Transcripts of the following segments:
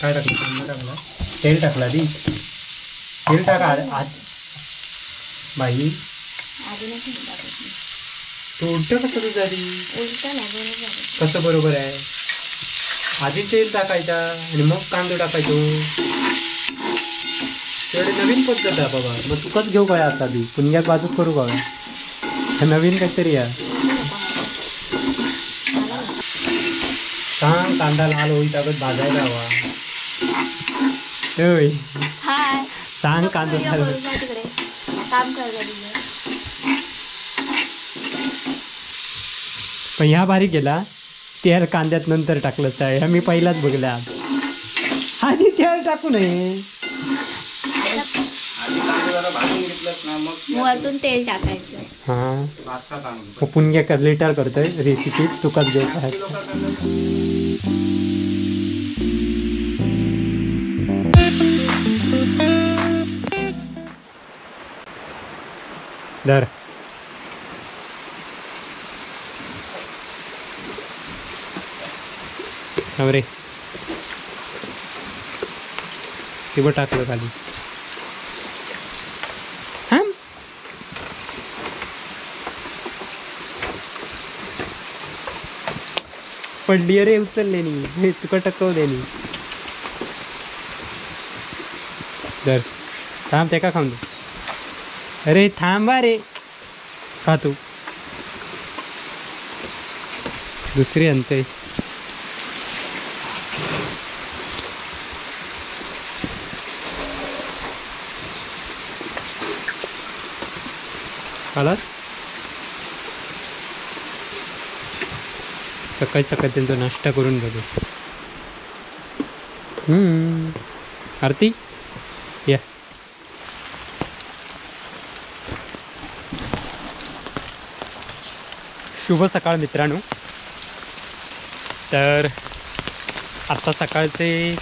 काय टाकलं? कांदा टाकला, तेल टाकला आधी. तेल टाका आज बाई. तू उलट कसं तुझं आधी? कसं बरोबर आहे? आधी तेल टाकायचा आणि मग कांदा टाकायचो. तेवढे नवीन पद्धत आहे बाबा. मग तुकाच घेऊ काय आता आधी पुण्यात बाजूच करू का? नवीन काहीतरी आहे. सांग कांदा लाल होई टाकत भाजायला हवा. सांग कांदा लाल पण ह्या बारीक केला. तेल कांद्यात नंतर टाकलंच आहे. मी पहिलाच बघला. आधी तेल टाकू नये. वरतून तेल टाकायचं. हा पुण्य लिटर करतोय रेसिपी तुकाच घेऊ काय. दर रे ते बघ टाकलं खाली. पडली रे उचललेली तुका टकवलेली. दर थांब ते का खाऊन दे. अरे थांबा रे खा तू. दुसरी आणते. आला सकाळी सकाळी त्यांचा नाश्ता करून घेतो. आरती या. शुभ सकाळ मित्रांनो. तर आत्ता सकाळचे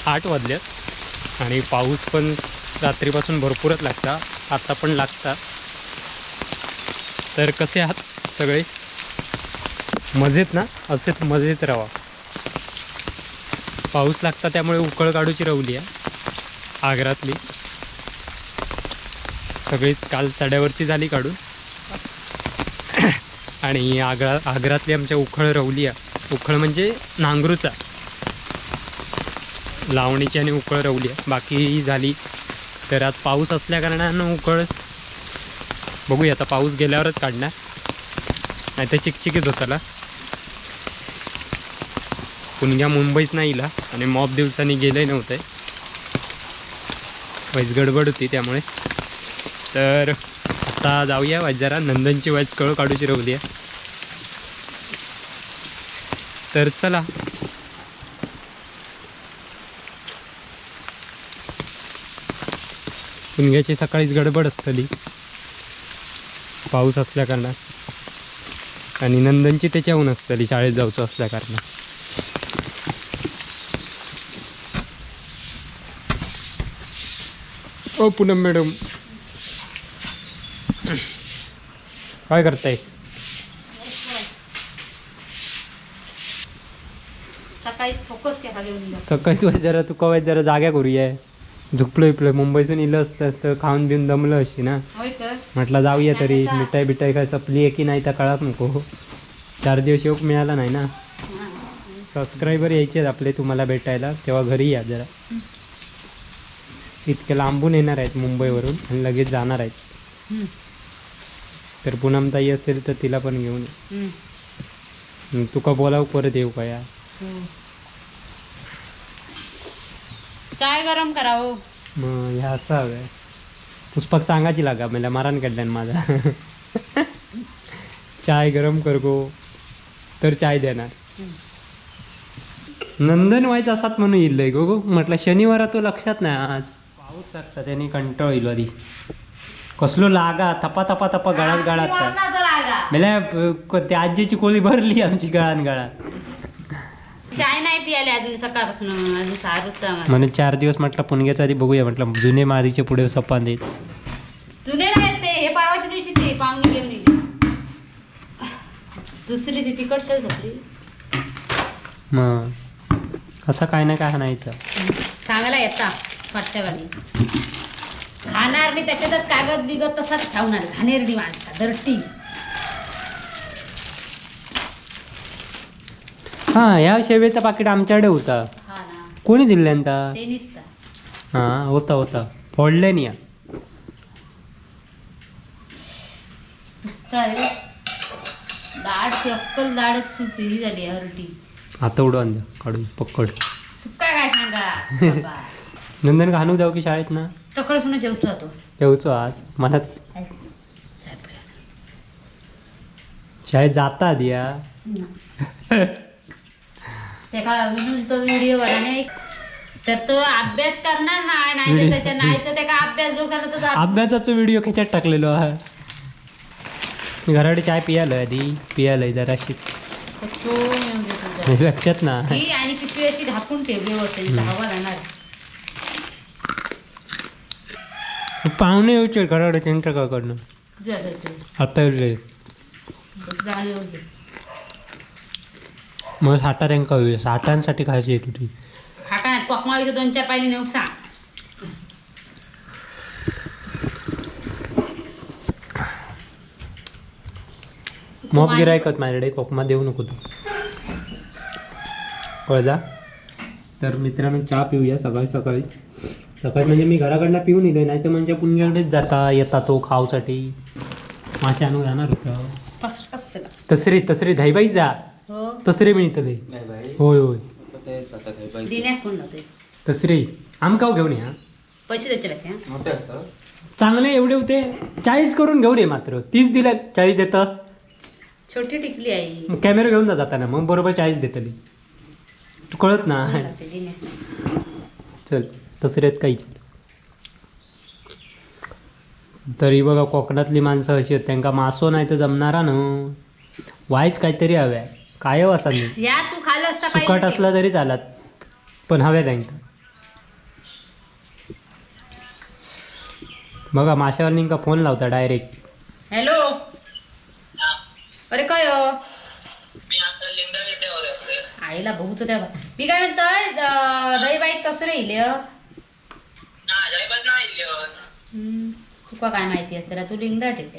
8 वाजलेत आणि पाऊस पण रात्रीपासून भरपूरच लागता. आता पण लागता. तर कसे आहात सगळे? मजेत ना? असेच मजेत राहा. पाऊस लागता त्यामुळे उकळ काढूची रवली आहे आग्रातली. सगळी काल साड्यावरची झाली काढून. आणि आग्रातली आमच्या उखळ रवली आहे. उखळ म्हणजे नांगरूचा. लावणीची आणि उकळ रवली आहे. बाकी झाली. तर आज पाऊस असल्या कारणानं उकळ बघूया. आता पाऊस गेल्यावरच काढणार. नाही तर चिकचिकीत होताला. पुण्या मुंबईत नाही इला आणि मॉब दिवसांनी गेले नव्हते. वाईज गडबड होती त्यामुळे. तर आता जाऊया वाईज जरा नंदनची वाईज कळ काढूची रवली आहे. तर चला. पुण्याची सकाळीच गडबड असतली पाऊस असल्या कारणात आणि नंदनची त्याच्याहून असतली शाळेत जाऊचं असल्या कारणात. ओ पूनम मॅडम काय करताय? सकाळीच जरा तू कवाय जरा जाग्या करूया. झुकलो इपलं मुंबईतून इलं असतं खाऊन बिऊन दमलं अशी ना. म्हटलं जाऊया तरी. मिठाई बिठाई काय सपली आहे की नाही त्या काळात नको. 4 दिवस योग मिळाला नाही ना. सबस्क्रायबर यायचे आपले तुम्हाला भेटायला तेव्हा घरी या जरा. इतके लांबून येणार आहेत मुंबईवरून आणि लगेच जाणार आहेत. तर पूनमताई असेल तर तिला पण घेऊन ये. तुका बोलाव परत येऊ का या? चाय गरम करावं. मग ह्या असं हवं. पुष्पक सांगायची लागा मला मारान काढल्यान माझा. चाय गरम कर गो तर चाय देणार. नंदन व्हायचं असात म्हणून येईल गो गो. म्हटलं शनिवार तो लक्षात नाही. आज पाऊस लागता त्याने कंटाळ येईल आधी. कसलो लागा थपा थपा थपा गळात गळात. मला त्या आजीची कोळी भरली आमची गळान गळात. चाय नाही पियाले अजून सकाळपासून. अजून सारूच म्हणून 4 दिवस म्हटलं पुणग्याच्या आधी बघूया. म्हटलं जुने मारीचे पुढे सपा देत. जुने नाही ते हे परवाच्या दिवशी ते पाहुणे घेऊन येईल. दुसरी ती तिकट शेव झाली. मग असं काय ना काय आणायचं. चांगला येता फाटच्या गाडी खाणार नाही त्याच्यातच कागद बिगत तसाच ठेवणार घाणेरडी माणसा दर्टी. हा ह्या शेवेचा पाकिट आमच्याकडे होता. हा ना कोणी दिल्यांता? ते निघता हा होता फोडले नाही. काय दाढ अक्कल दाढच सुती झाली हरटी. आता उडवून द्या काढून पकड. सुका काय सांगा बाबा. नंदन घालू जाऊ की शाळेत ना? तकड सुना जेवतो तो येऊचो आज मनात शाळेत जाता दिया. ते का तो व्हिडिओ बनाने तर तो अभ्यास करणार नाही त्याच्या नाही तर त्या अभ्यास जो करतो तो अभ्यासाचा व्हिडिओ खेच्यात टाकलेलो आहे. मी घराकडे चाय पियालय जराशी लक्षात ना. आणि पिशवी अशी ढाकून ठेवली होती हवा जाणार. पाहुणे येऊचे घराकडे त्यांच्या काकडनं आता येऊ मग साठा त्यांका होईल. साठांसाठी खायची येत होती. हाटा कोकमाळीचं 2-4 पायली नेऊ सांग. मॉप गिरायकत माझ्याकडे कोकमा देऊ नको तू कळला. तर मित्रांनो चहा पिऊया सकाळी सकाळी. सकाळी म्हणजे मी घराकडनं पिऊन येईल नाही तर म्हणजे पुण्याकडेच येता तो खाऊसाठी. मासे आणून जाणार होतं. तसरे धाईबाई जा तसरे मिळतले. होय होय तसरे आमकाव घेऊन या. पैसे द्यायचे चांगले एवढे होते. 40 करून घेऊन ये मात्र 30 दिला 40 देतस. छोटी टिकली आहे कॅमेरा घेऊन जाताना मग बरोबर 40 देतली. तू कळत ना. चल तसरेत काही. तरी बघा कोकणातली माणसं अशी आहेत त्यांना मासो नाही तर जमणारा न वायच काहीतरी हव्या. काय असा नाही या तू खाल्लं असता सुकट असला तरी चालत पण हव्या त्यांना. बघा माशावाल्यांका फोन लावता डायरेक्ट. हॅलो अरे काय आईला बहुत त्या मी काय म्हणतोय दहीबाई कसं राहिले. तुका काय माहिती असतं तू लिंगडाट येते.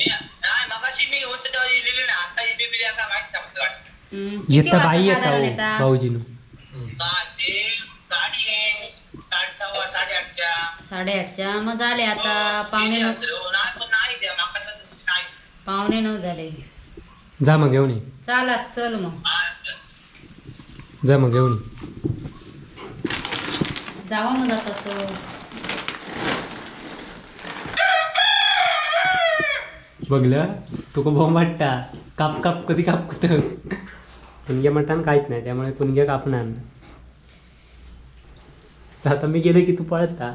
येता बाई येता भाऊजीनं 8:30च्या मग झाले आता 8:45 झाले. जा मग घेऊन ये. चालत चल मग जा मग घेऊन ये. जावा मग जाता तो बघलं तुका बॉम्ब वाटता. काप काप कधी कापत पुणग्या मटान काहीच नाही त्यामुळे पुणग्या कापणार. आता मी गेले की तू पळता.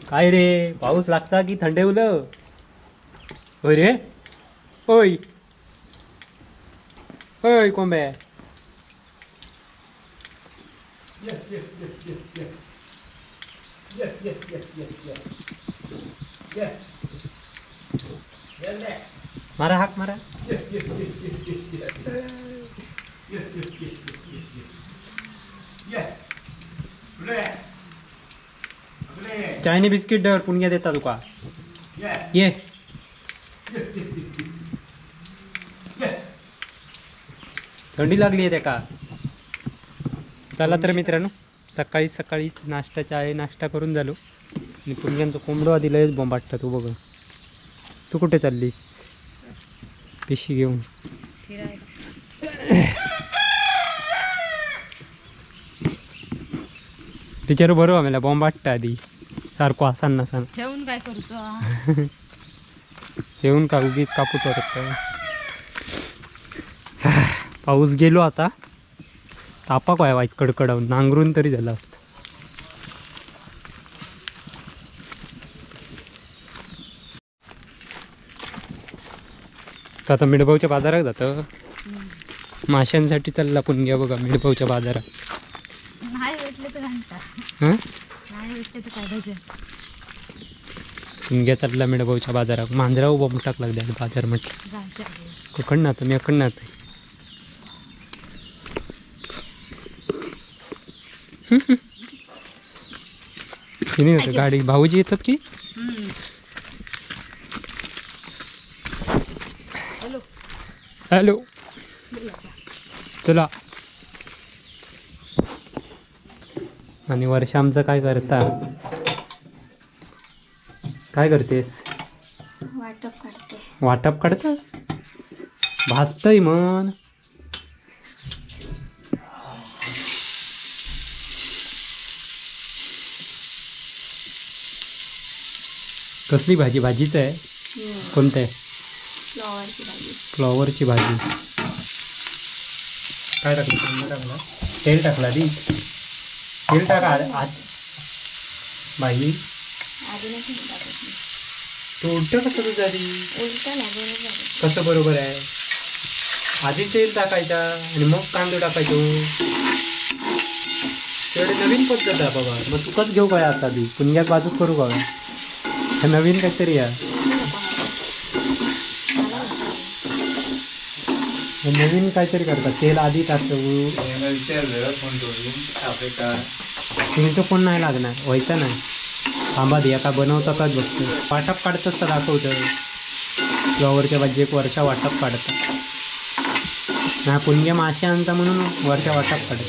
काय रे पाऊस लागता की थंडेवलं. होय रे होय होय कोंबे. मारा हाक मारा. चायनी बिस्किट दर पुण्या देता तुका. ये थंडी लागली आहे त्याका. चला तर मित्रांनो सकाळी सकाळी नाश्ता करून झालो. आणि पुण्याचं कोंबडो आधी लयच बोंबाटता. तू बघ तू कुठे चाललीस पिशी घेऊन. टीचर बरोबर आम्हाला बोंबाटता आधी सारखं असा नसा ठेवून काय करतो ठेवून का उगीच कापू करत. पाऊस गेलो आता तापा काय वाईच कडकडावून नांगरून तरी झालं असतं. आता मिडभाऊच्या बाजारात जातं. माशांसाठी चालला पुण्या बघा मिडभाऊच्या बाजारात. नाही भेटले तर घंटा हां नाही भेटले तर काढायचं. पुण्या चालला मिडभाऊच्या बाजारात. मांजरा उभा टाकला द्या बाजार म्हटलं. कोकण ना आता मी अकड ना आता तिने होतं गाडी भाऊजी येतात की हॅलो चला. आणि वर्षा आमचं काय करता? काय करतेस? वाटप काढते. वाटप काढत भाजतय मन. कसली भाजी? भाजीच आहे. कोणतं आहे? फ्लॉवरची भाजी. फ्लॉवरची भाजी. काय टाकलं? तेल टाकला दी. तेल टाका आज बाई. तू उलट कसं तू झाली? कसं बरोबर आहे? आधी तेल टाकायचा आणि मग कांदा टाकायचो. तेवढे नवीन पद्धत आहे बाबा. मग तुकाच घेऊ काय आता बी पुण्यात बाजूच करू का? नवीन काहीतरी आहे. नवीन काहीतरी करतात. तेल आधी टाकतो. तुमचं फोन नाही लागणार व्हायचा नाही. थांबा द्या का बनवतातच बघतो. वाटप काढतच तर दाखवतं. फ्लॉवरच्या भाजी एक वर्षा वाटप काढतात ना. पुण्या मासे आणता म्हणून वर्षा वाटप काढतात.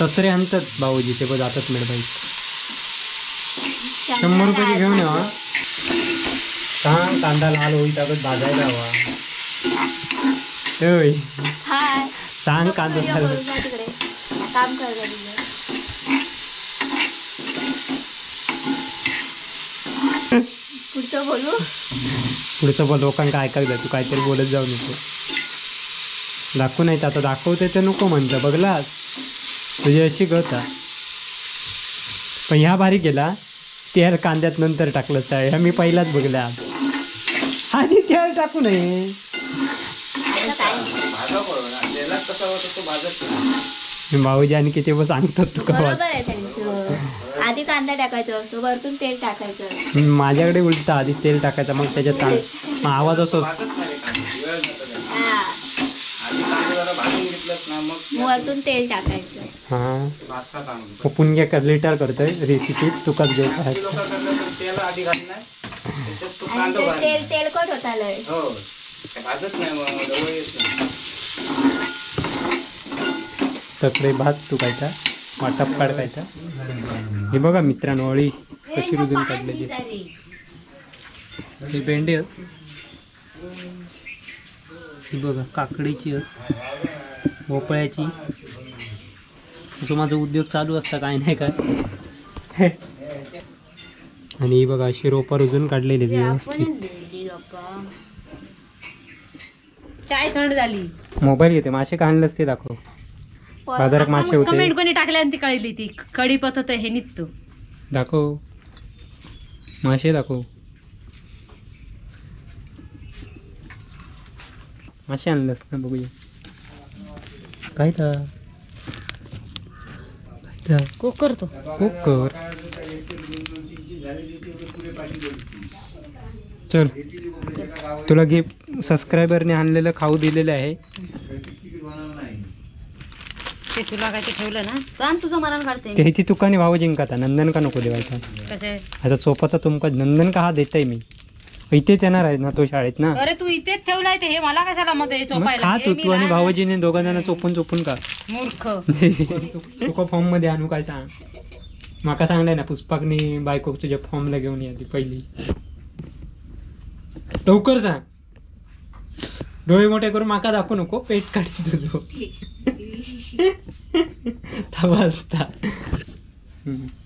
तसरे आणतात भाऊजी ते बघ जातात मिळबाई. 100 रुपयाची घेऊन या. सांग कांदा लाल होई टाकत भाजायला हवा. होय सांग कांदा लाल. काम कर. पुढचं बोलू. पुढचं बोल. लोकांना ऐकायला तू काहीतरी बोलत जाऊ नको. दाखवू नाही आता दाखवते ते नको म्हणतं. बघलास तुझी अशी गता. पण ह्या भारी केला. तेल कांद्यात नंतर टाकलंच आहे. ह्या मी पहिलाच बघला. आणि तेल टाकू नये. भाऊजी आणि किती बस सांगतो तू का? आधी कांदा टाकायचा असतो वरतून तेल टाकायचं. माझ्याकडे उलट आधी तेल टाकायचं मग त्याच्यात मग आवाज असो. वरतून तेल टाकायचं. हा पुण्य लिटर करतोय रेसिपी तुकाच घेऊ काय. तेल तेलकट होत आलंय. तकडे भात तुकायचा. वाटप काढायचा. हे बघा मित्रांनो अळी कशी रुजून काढलेली. ही भेंडी आहेत. ही बघा काकडीची आहेत. भोपळ्याची. असं माझा उद्योग चालू असता काय नाही काय. आणि ही बघा अशी रोपा रुजून काढलेली व्यवस्थित. चाय थंड झाली. मोबाईल घेते. मासे का आणलंच ते दाखव. बाजारात मासे होते. कमेंट कोणी टाकल्यानंतर ती कळली. ती कढी पद्धत हे निघतो. दाखव मासे दाखव. मासे आणलंस ना बघूया. काय तर कुक करतो. कुकर. चल तुला गिफ्ट सबस्क्रायबरने आणलेलं खाऊ दिलेलं आहे. ते तुला काय ते ठेवलं ना सांग तुझं मरण काढते. ते ती तुकाने भाऊ जिंकता. नंदन का नको देवायचा. कसे आता चोपाचा तुमका नंदन का हा देताय मी. इथेच येणार आहे ना तो शाळेत ना. अरे तू इथेच ठेवलाय ते हे मला कशाला मध्ये चोपायला. खा तू आणि भाऊजीने दोघा जण चोपून का. मूर्ख. तुका फॉर्म मध्ये आणू काय सांग. माका सांगलाय ना पुष्पाकनी बायको तुझ्या फॉर्मला घेऊन या पहिली. लवकर सांग. डोळे मोठे करून माका दाखवू नको. पेट काढी तुझं.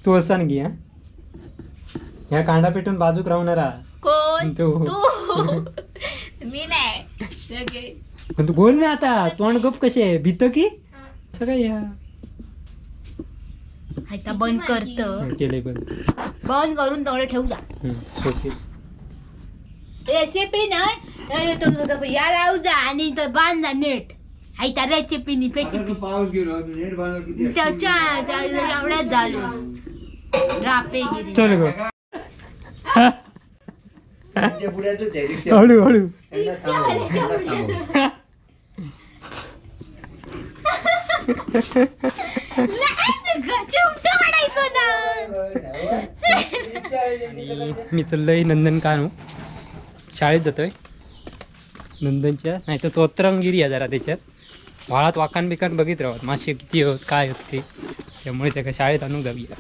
तू असा घे. हा ह्या कांदा पेटून बाजूक राहणारा कोण तू. मी नाही. पण तू बोल ना आता. तोंड गप कसे आहे भीत की सगळं. या आता बंद करत. केलंय बंद. बंद करून तेवढे ठेवू जा. ओके. रेसिपी नाही या राहू जा आणि बांध जा नेट. हाय त्या रेसिपी नि त्याच्या एवढ्याच झालो. रापेगिरी. चल ग. हळू हळू. आणि मी चाललोय नंदनकानू शाळेत जातोय नंदनच्या, नाही तर तोत्रंगिरी आहे जरा त्याच्यात वाळात वाकान बिकान बघित राहत मासे किती होत काय होत ते, त्यामुळे त्याला शाळेत आणून जाऊया.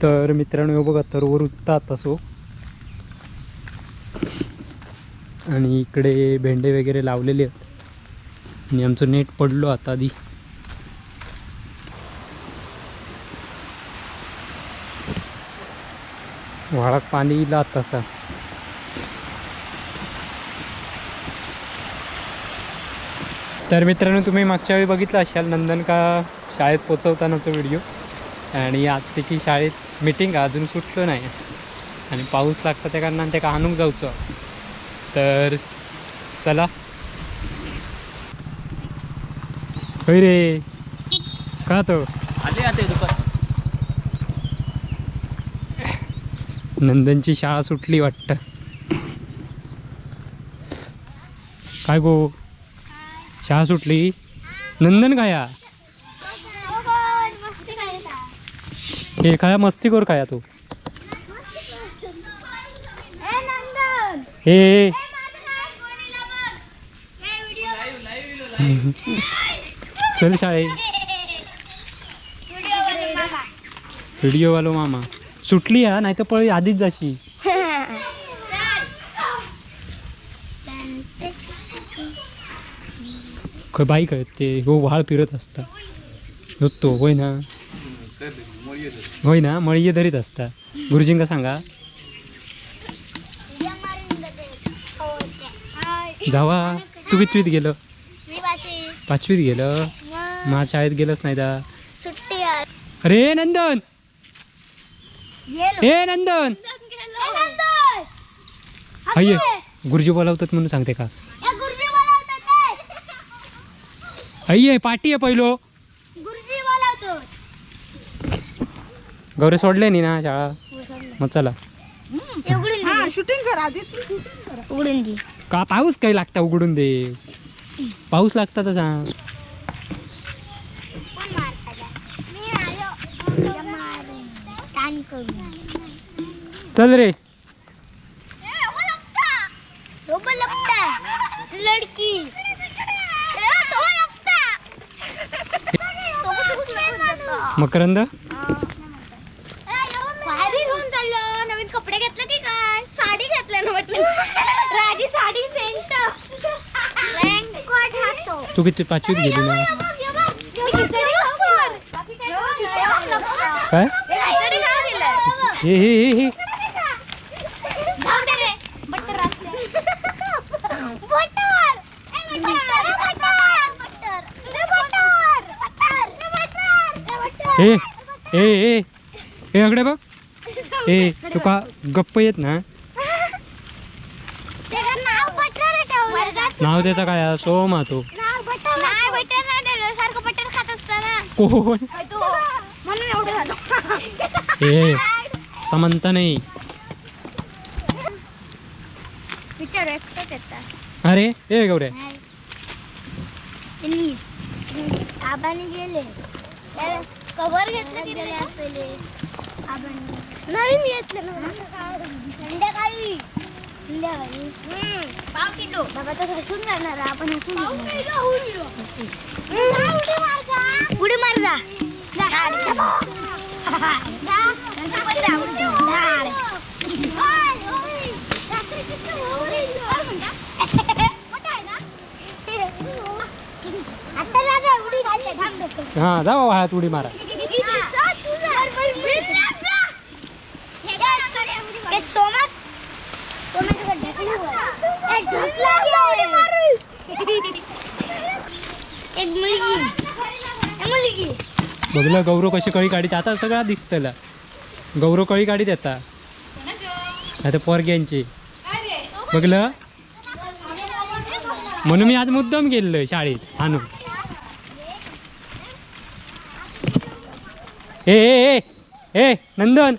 तर मित्रांनो हे बघा तरवर उठतात असो, आणि इकडे भेंडे वगैरे लावलेले आहेत आणि आमचं नेट पडलो आता आधी. व्हाळात पाणी इला तसा. तर मित्रांनो तुम्ही मागच्या वेळी बघितलं असाल नंदनका शाळेत पोचवतानाचा व्हिडिओ, आणि आज त्याची शाळेत मीटिंग अजून सुटलं नाही आणि पाऊस लागतं त्या कारणाने त्याला आणून जाऊचं. तर चला. होय रे का तो नंदनची शाळा सुटली वाटतं. काय गो शाळा सुटली नंदन काया हे काय मस्ती कर काय तू हे चल शाळे व्हिडिओ वालो मामा सुटली हा, नाही तर पळी आधीच जाशी. बाईक आहे ते हो व्हाळ फिरत असता तो होय ना, होय ना मळी धरीत असता. गुरुजींका सांगा जावा. तू कितवीत गेलं? 5वीत गेलं. माझ्या शाळेत गेलंच नाही दा. अरे नंदन हे नंदन अय्ये गुरुजी बोलावतात म्हणून सांगते का? अय्ये पाठी आहे पहिलो गौरे सोडले नाही ना शाळा, मग चला का पाऊस काही लागता उघडून दे, पाऊस लागता तर सांग. चल रे लड़की मकरंद नवीन कपडे घेतले की काय? साडी घेतल्या ना म्हटलं. राजी साडी सेंट तू किती 5वीत गेली ना काय? हे हे हे हे हे हे अगडे बघ ए तुका गप्प येत ना? नाव त्याचा काय सोमा तो कोण हे समंत नाही. अरे ए गौरे आबाने गेले कवर घेतलं की नवीन घेतलं संध्याकाळी पाव किलो बाबा तर हसून जाणार आपण उडी मार जा हा जा वाळात उडी मारा. बघलं गौरव कशी कळी काढीत आता सगळा दिसतला. गौरव कळी काढीत येता आता पोरग्यांची बघलं म्हणून मी आज मुद्दाम गेलोय शाळेत आणून. ए ए ए नंदन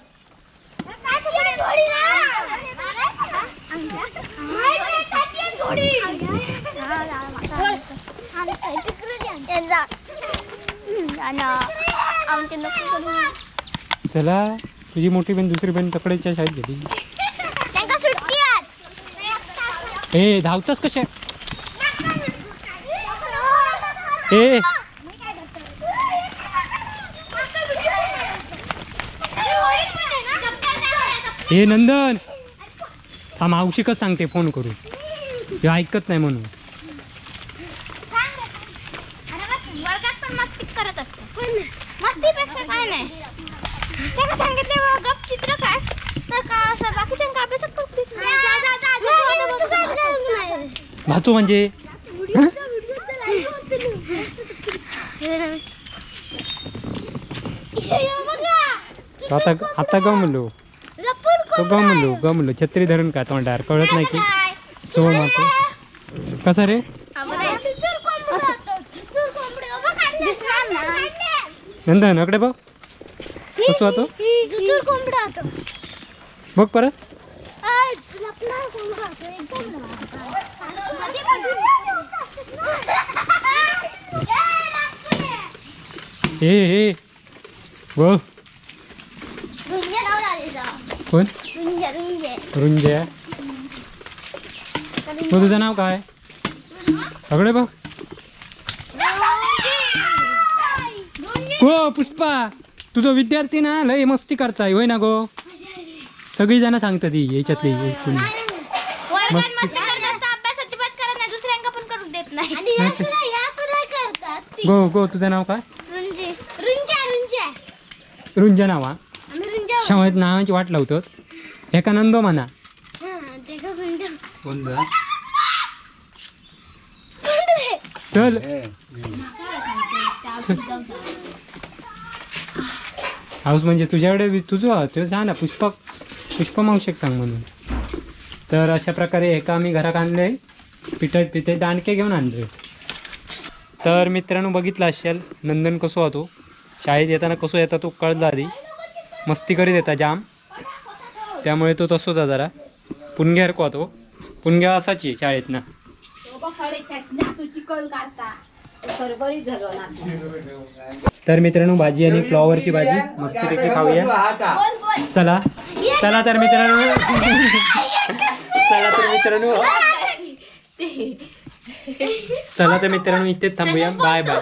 आमचे नको करू. चला तुझी मोठी बहीण दुसरी बहीण तकडेच्या शाळेत गेली. त्यांना सुट्टी आहे. ए धावतास कशा ए हे नंदन हा मावशीकच सांगते फोन करू हे ऐकत नाही म्हणून. वर्गात पण मस्ती करत असतो. मस्तीपेक्षा काय नाही. त्यांना सांगितले गप चित्र काढ तर का असं बाकीच्यांना अभ्यासात करत भाचू म्हणजे आता आता गमलो तो गमलो छत्री धरून का तोंडार कळत नाही की सो मातो कसा रे नंदन अकडे बघ कसं होतो बघ परत हे बघ कोण रुंजे मग तुझं नाव काय अकडे बघ हो पुष्पा तुझं विद्यार्थी ना लय मस्ती करताय होय ना गो सगळी जण सांगतात ती याच्यातली मस्ती गो गो तुझं नाव काय रुंजा नाव शाळेत नावाची वाट लावतो एका नंदो म्हणा चल हाऊस म्हणजे तुझ्याकडे तुझं ते सांग ना पुष्पा मावशेक सांग म्हणून. तर अशा प्रकारे एका आम्ही घरात आणले पिठे दांडके घेऊन आणले. तर मित्रांनो बघितलं असेल नंदन कसं होतो शाळेत येताना कसं येतात तो कळला आधी मस्ती करीत येता जाम त्यामुळे तो तसोच आहे जरा पुणग्यार को तो पुणग्या असाची शाळेत ना. तर मित्रांनो भाजी आणि फ्लॉवरची भाजी मस्तपैकी खाऊया. चला चला तर मित्रांनो चला तर मित्रांनो इथेच थांबूया. Bye bye.